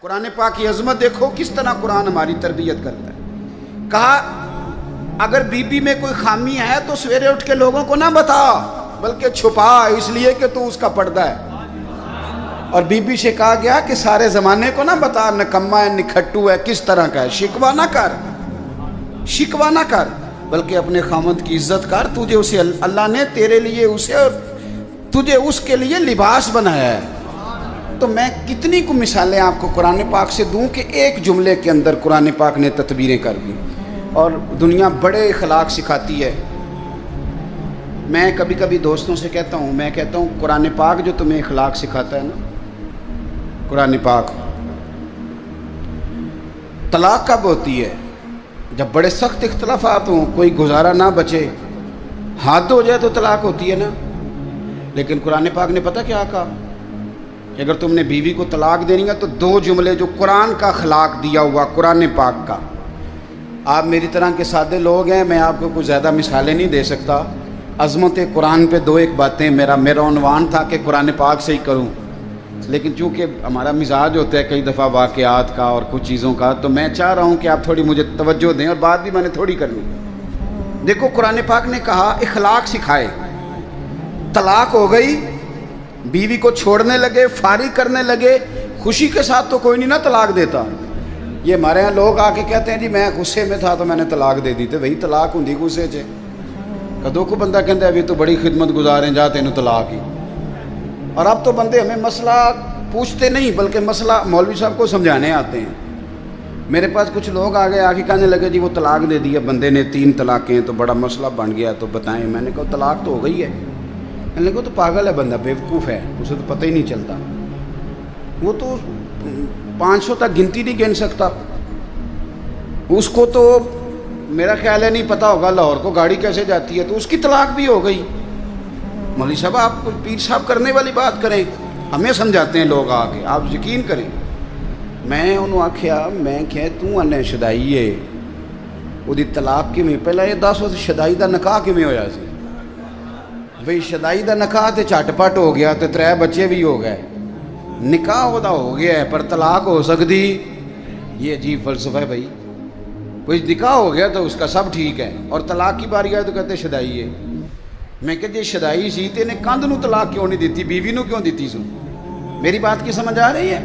قرآن پاک کی عظمت دیکھو کس طرح قرآن ہماری تربیت کرتا ہے. کہا اگر بی بی میں کوئی خامی ہے تو سویرے اٹھ کے لوگوں کو نہ بتا بلکہ چھپا، اس لیے کہ تو اس کا پردہ ہے. اور بی بی سے کہا گیا کہ سارے زمانے کو نہ بتا نکما ہے نکھٹو ہے کس طرح کا ہے، شکوہ نہ کر، شکوہ نہ کر، بلکہ اپنے خامند کی عزت کر. تجھے اسے اللہ نے تیرے لیے اسے اور تجھے اس کے لیے لباس بنایا ہے. تو میں کتنی کو مثالیں آپ کو قرآن پاک سے دوں کہ ایک جملے کے اندر قرآن پاک نے تدبیریں کر دی اور دنیا بڑے اخلاق سکھاتی ہے. میں کبھی کبھی دوستوں سے کہتا ہوں، میں کہتا ہوں قرآن پاک جو تمہیں اخلاق سکھاتا ہے نا، قرآن پاک طلاق کب ہوتی ہے؟ جب بڑے سخت اختلافات ہوں، کوئی گزارا نہ بچے، حد ہو جائے تو طلاق ہوتی ہے نا. لیکن قرآن پاک نے پتہ کیا کہا کہ اگر تم نے بیوی کو طلاق دینی ہے تو دو جملے جو قرآن کا اخلاق دیا ہوا قرآن پاک کا. آپ میری طرح کے سادے لوگ ہیں، میں آپ کو کچھ زیادہ مثالیں نہیں دے سکتا. عظمت قرآن پہ دو ایک باتیں میرا عنوان تھا کہ قرآن پاک سے ہی کروں، لیکن چونکہ ہمارا مزاج ہوتا ہے کئی دفعہ واقعات کا اور کچھ چیزوں کا، تو میں چاہ رہا ہوں کہ آپ تھوڑی مجھے توجہ دیں اور بات بھی میں نے تھوڑی کرنی. دیکھو قرآن پاک نے کہا اخلاق سکھائے. طلاق ہو گئی، بیوی کو چھوڑنے لگے، فارغ کرنے لگے، خوشی کے ساتھ تو کوئی نہیں نا طلاق دیتا. یہ ہمارے یہاں لوگ آ کے کہتے ہیں جی میں غصے میں تھا تو میں نے طلاق دے دی. تو وہی طلاق ہوں غصے سے. کدو کو بندہ کہتا ہے ابھی تو بڑی خدمت گزار ہیں جاتے ہیں طلاق ہی. اور اب تو بندے ہمیں مسئلہ پوچھتے نہیں بلکہ مسئلہ مولوی صاحب کو سمجھانے آتے ہیں. میرے پاس کچھ لوگ آ کے کہنے لگے جی وہ طلاق دے دیا بندے نے 3 طلاقیں تو بڑا مسئلہ بن گیا تو بتائیں. میں نے کہا طلاق تو ہو گئی ہے. میں نے کہا تو پاگل ہے بندہ، بیوقوف ہے، اسے تو پتہ ہی نہیں چلتا. وہ تو 500 تک گنتی نہیں گن سکتا. اس کو تو میرا خیال ہے نہیں پتہ ہوگا لاہور کو گاڑی کیسے جاتی ہے، تو اس کی طلاق بھی ہو گئی. مولوی صاحب آپ پیر صاحب کرنے والی بات کریں، ہمیں سمجھاتے ہیں لوگ آ کے، آپ یقین کریں. میں انہوں آکھیا میں کہ تو انہیں شدائی ہے وہ دی طلاق کی میں پہلے یہ 10 وقت شدائی دا نکاح کی میں ہویا سی. بھئی شدائی دا نکاح تے چٹ پٹ ہو گیا تے 3 بچے بھی ہو گئے، نکاح ہوتا ہو گیا ہے پر طلاق ہو سکتی. یہ عجیب فلسفہ ہے بھائی. کوئی نکاح ہو گیا تو اس کا سب ٹھیک ہے اور طلاق کی باری آئے تو کہتے شدائی ہے. میں کہ جی شدائی سی تے نے کندھ نو طلاق کیوں نہیں دیتی، بیوی نو کیوں دیتی سو؟ میری بات کی سمجھ آ رہی ہے؟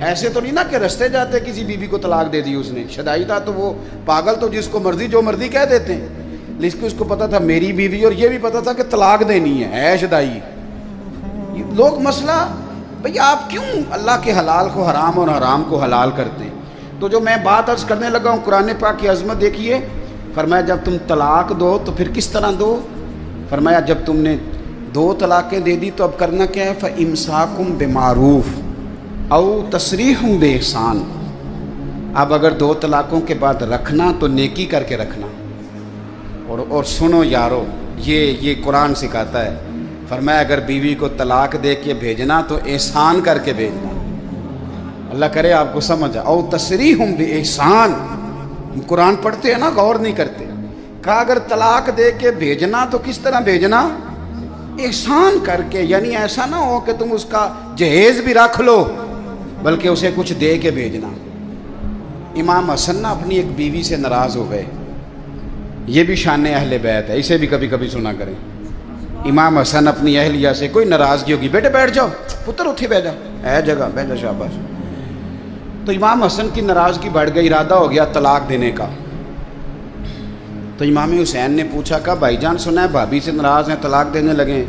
ایسے تو نہیں نا کہ رستے جاتے کسی بیوی کو طلاق دے دی اس نے. شدائی تھا تو وہ پاگل تو جس کو مرضی جو مرضی کہہ دیتے ہیں، لیکن اس کو پتا تھا میری بیوی اور یہ بھی پتا تھا کہ طلاق دینی ہے شدائی. لوگ مسئلہ بھئی آپ کیوں اللہ کے حلال کو حرام اور حرام کو حلال کرتے ہیں؟ تو جو میں بات عرض کرنے لگا ہوں قرآن پاک کی عظمت دیکھیے. فرمایا جب تم طلاق دو تو پھر کس طرح دو؟ فرمایا جب تم نے 2 طلاقیں دے دی تو اب کرنا کیا ہے؟ فَإِمْسَاكُمْ بِمَعْرُوفٍ أَوْ تَسْرِيحٌ بِإِحْسَانٍ. اب اگر 2 طلاقوں کے بعد رکھنا تو نیکی کر کے رکھنا. اور سنو یارو، یہ قرآن سکھاتا ہے. فرمایا اگر بیوی کو طلاق دے کے بھیجنا تو احسان کر کے بھیجنا. اللہ کرے آپ کو سمجھا. او تسریحٌ بِإِحْسَانٍ. قرآن پڑھتے ہیں نا غور نہیں کرتے. کہا اگر طلاق دے کے بھیجنا تو کس طرح بھیجنا؟ احسان کر کے. یعنی ایسا نہ ہو کہ تم اس کا جہیز بھی رکھ لو بلکہ اسے کچھ دے کے بھیجنا. امام حسن نا اپنی ایک بیوی سے ناراض ہو گئے. یہ بھی شان اہل بیت ہے، اسے بھی کبھی کبھی سنا کریں. امام حسن اپنی اہلیہ سے کوئی ناراضگی ہوگی، بیٹے بیٹھ جاؤ، پتر اتھے بیٹھ جا، ہے جگہ بیٹھ جا، شاباش. تو امام حسن کی ناراضگی بڑھ گئی، ارادہ ہو گیا طلاق دینے کا. تو امام حسین نے پوچھا کہ بھائی جان سنا ہے بھابھی سے ناراض ہیں طلاق دینے لگے.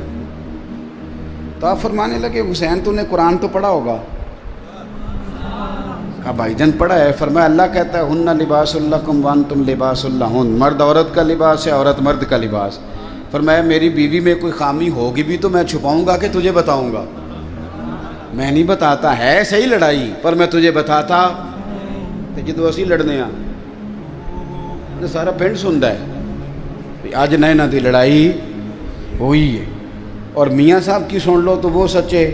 تو آپ فرمانے لگے حسین تو نے قرآن تو پڑھا ہوگا. کہا بھائی جان پڑھا ہے. فرمایا اللہ کہتا ہے ہن لباس لکم وانتم لباس لہن. مرد عورت کا لباس ہے، عورت مرد کا لباس. فرمایا میری بیوی میں کوئی خامی ہوگی بھی تو میں چھپاؤں گا کہ تجھے بتاؤں گا؟ میں نہیں بتاتا. ہے صحیح لڑائی پر میں تجھے بتاتا تو جدو اسی لڑنے آ سارا پنڈ سنتا ہے اج نہ دی لڑائی ہوئی ہے. اور میاں صاحب کی سن لو تو وہ سچے،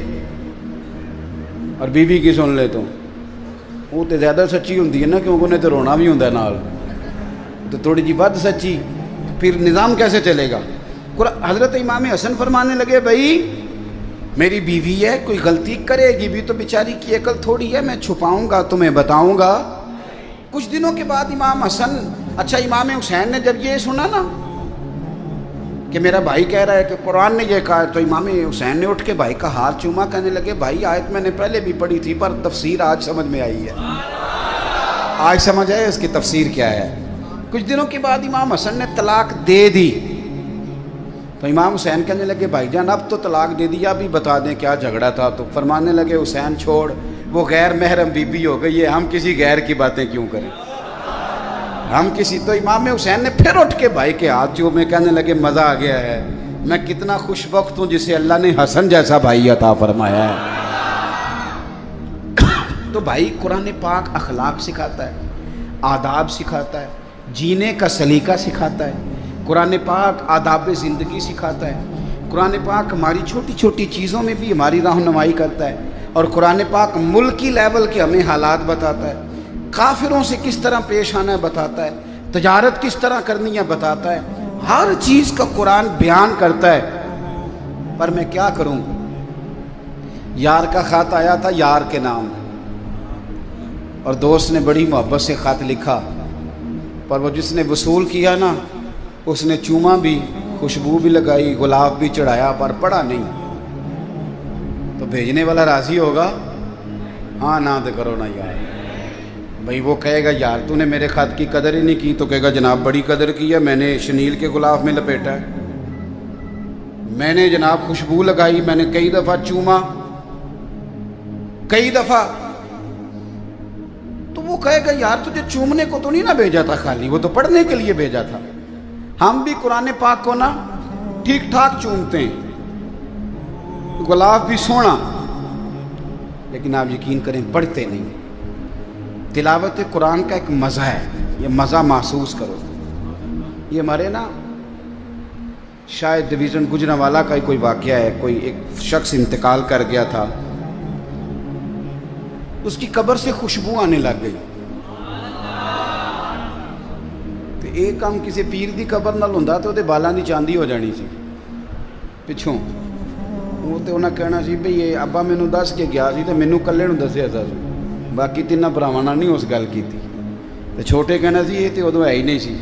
اور بیوی کی سن لے تو وہ تو زیادہ سچی ہوتی ہے نا، کیونکہ انہیں تو رونا بھی ہوتا ہے نال، تو تھوڑی جی ود سچی. پھر نظام کیسے چلے گا؟ حضرت امام حسن فرمانے لگے بھائی میری بیوی ہے، کوئی غلطی کرے گی بھی تو بیچاری کی عقل تھوڑی ہے، میں چھپاؤں گا تمہیں بتاؤں گا۔ کچھ دنوں کے بعد امام حسن، امام حسین نے جب یہ سنا نا کہ میرا بھائی کہہ رہا ہے کہ قرآن نے یہ کہا، تو امام حسین نے اٹھ کے بھائی کا ہاتھ چوما، کہنے لگے بھائی آیت میں نے پہلے بھی پڑھی تھی پر تفسیر آج سمجھ میں آئی ہے، آج سمجھ آئے اس کی تفسیر کیا ہے۔ کچھ دنوں کے بعد امام حسن نے طلاق دے دی، تو امام حسین کہنے لگے بھائی جان اب تو طلاق دے دیا، ابھی بتا دیں کیا جھگڑا تھا؟ تو فرمانے لگے حسین چھوڑ، وہ غیر محرم بی بی ہو گئی ہے، ہم کسی غیر کی باتیں کیوں کریں ہم کسی۔ تو امام حسین نے پھر اٹھ کے بھائی کے ہاتھ جو میں کہنے لگے مزہ آ گیا ہے، میں کتنا خوش وقت ہوں جسے اللہ نے حسن جیسا بھائی عطا فرمایا ہے۔ تو بھائی قرآن پاک اخلاق سکھاتا ہے، آداب سکھاتا ہے، جینے کا سلیقہ سکھاتا ہے، قرآن پاک آداب زندگی سکھاتا ہے، قرآن پاک ہماری چھوٹی چھوٹی چیزوں میں بھی ہماری رہنمائی کرتا ہے، اور قرآن پاک ملکی لیول کے ہمیں حالات بتاتا ہے، کافروں سے کس طرح پیش آنا ہے بتاتا ہے، تجارت کس طرح کرنی ہے بتاتا ہے، ہر چیز کا قرآن بیان کرتا ہے۔ پر میں کیا کروں، یار کا خط آیا تھا یار کے نام، اور دوست نے بڑی محبت سے خط لکھا، پر وہ جس نے وصول کیا نا اس نے چوما بھی، خوشبو بھی لگائی، گلاب بھی چڑھایا، پر پڑھا نہیں۔ تو بھیجنے والا راضی ہوگا؟ ہاں نہ تو کرو نا یار، بھئی وہ کہے گا یار تو نے میرے خط کی قدر ہی نہیں کی، تو کہے گا جناب بڑی قدر کی ہے، میں نے شنیل کے گلاب میں لپیٹا ہے، میں نے جناب خوشبو لگائی، میں نے کئی دفعہ چوما، کئی دفعہ۔ تو وہ کہے گا یار تجھے چومنے کو تو نہیں نہ بھیجا تھا، خالی وہ تو پڑھنے کے لیے بھیجا تھا۔ ہم بھی قرآن پاک کو نا ٹھیک ٹھاک چومتے ہیں، گلاب بھی سونا، لیکن آپ یقین کریں پڑھتے نہیں۔ تلاوت قرآن کا ایک مزہ ہے، یہ مزہ محسوس کرو۔ یہ ہمارے نا شاید ڈویژن گجرانوالہ کا کوئی واقعہ ہے، کوئی ایک شخص انتقال کر گیا تھا، اس کی قبر سے خوشبو آنے لگ گئی۔ تو ایک کام کسی پیر دی قبر نال ہوندا تو دے بالاں دی چاندی ہو جانی سی پچھوں، وہ تے انہاں کہنا سی بھئی یہ ابا مینوں دس کے گیا سی تے مینوں کلے نوں دسیا سی، باقی تیناں بھراواں نال نہیں اس گل کیتی۔ تے چھوٹے کہنا سی یہ تے ادوں ہے ہی نہیں سی،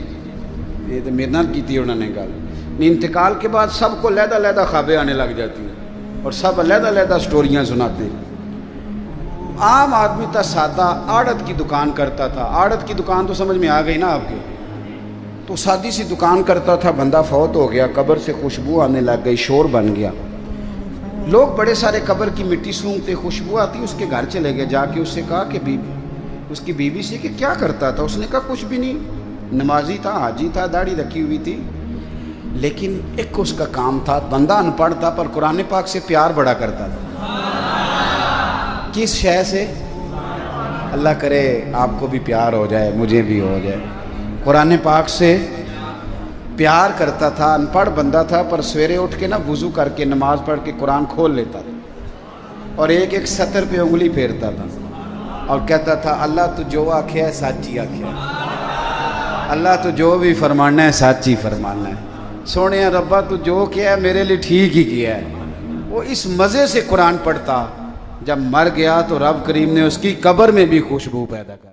یہ تے میرے نال کیتی انہوں نے گل۔ انتقال کے بعد سب کو علیحدہ علیحدہ خوابیں آنے لگ جاتی ہیں، اور سب علیحدہ علیحدہ سٹوریاں سناتے ہیں۔ عام آدمی تھا سادہ، آڑت کی دکان کرتا تھا، آڑت کی دکان تو سمجھ میں آ گئی نا آپ کے، تو سادی سی دکان کرتا تھا، بندہ فوت ہو گیا، قبر سے خوشبو آنے لگ گئی، شور بن گیا، لوگ بڑے سارے قبر کی مٹی سونگتے، خوشبو آتی، اس کے گھر چلے گئے، جا کے اس سے کہا کہ اس کی بیوی سے کہ کیا کرتا تھا؟ اس نے کہا کچھ بھی نہیں، نمازی تھا، حاجی تھا، داڑھی رکھی ہوئی تھی، لیکن ایک اس کا کام تھا، بندہ ان پڑھ تھا پر قرآن پاک سے پیار بڑا کرتا تھا۔ کس شے سے؟ اللہ کرے آپ کو بھی پیار ہو جائے، مجھے بھی ہو جائے۔ قرآن پاک سے پیار کرتا تھا، ان پڑھ بندہ تھا، پر سویرے اٹھ کے نا وضو کر کے نماز پڑھ کے قرآن کھول لیتا تھا، اور ایک ایک سطر پہ انگلی پھیرتا تھا، اور کہتا تھا اللہ تو جو آکھیا ہے سچی آکھیا ہے، اللہ تو جو بھی فرمانا ہے سچی فرمانا ہے، سونے ربا تو جو کیا ہے میرے لیے ٹھیک ہی کیا ہے۔ وہ اس مزے سے قرآن پڑھتا، جب مر گیا تو رب کریم نے اس کی قبر میں بھی خوشبو پیدا کر